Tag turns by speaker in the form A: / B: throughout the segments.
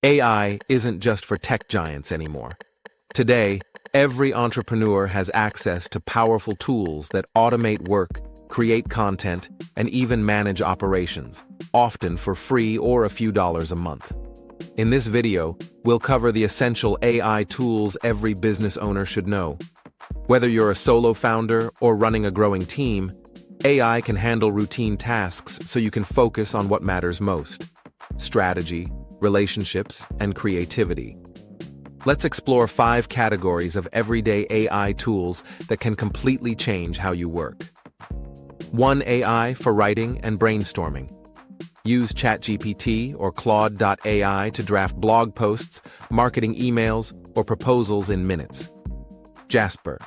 A: AI isn't just for tech giants anymore. Today, every entrepreneur has access to powerful tools that automate work, create content, and even manage operations, often for free or a few dollars a month. In this video, we'll cover the essential AI tools every business owner should know. Whether you're a solo founder or running a growing team, AI can handle routine tasks so you can focus on what matters most: strategy, relationships, and creativity. Let's explore 5 categories of everyday AI tools that can completely change how you work. 1. AI for writing and brainstorming. Use ChatGPT or Claude.ai to draft blog posts, marketing emails, or proposals in minutes. Jasper.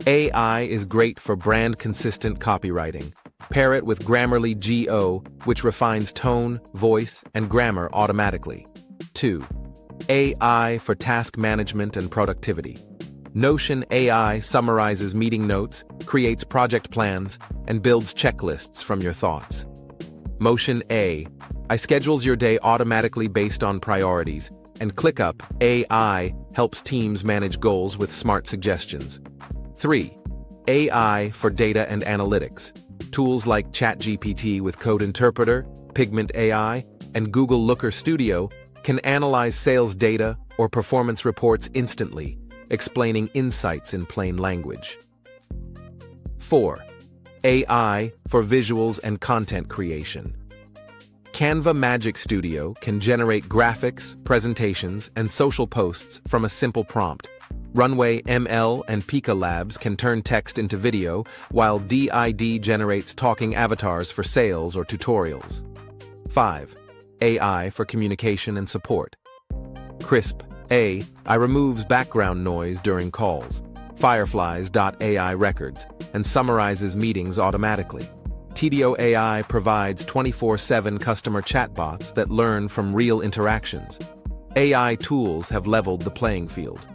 A: AI is great for brand-consistent copywriting. Pair it with Grammarly Go, which refines tone, voice, and grammar automatically. 2. AI for task management and productivity. Notion AI summarizes meeting notes, creates project plans, and builds checklists from your thoughts. Motion AI schedules your day automatically based on priorities, and ClickUp AI helps teams manage goals with smart suggestions. 3. AI for data and analytics. Tools like ChatGPT with Code Interpreter, Pigment AI, and Google Looker Studio can analyze sales data or performance reports instantly, explaining insights in plain language. 4. AI for visuals and content creation. Canva Magic Studio can generate graphics, presentations, and social posts from a simple prompt. Runway ML and Pika Labs can turn text into video, while DID generates talking avatars for sales or tutorials. 5. AI for communication and support. Crisp AI removes background noise during calls. Fireflies.ai records and summarizes meetings automatically. TDO AI provides 24/7 customer chatbots that learn from real interactions. AI tools have leveled the playing field.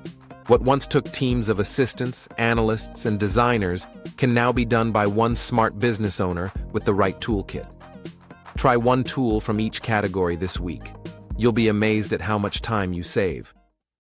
A: What once took teams of assistants, analysts, and designers can now be done by one smart business owner with the right toolkit. Try one tool from each category this week. You'll be amazed at how much time you save.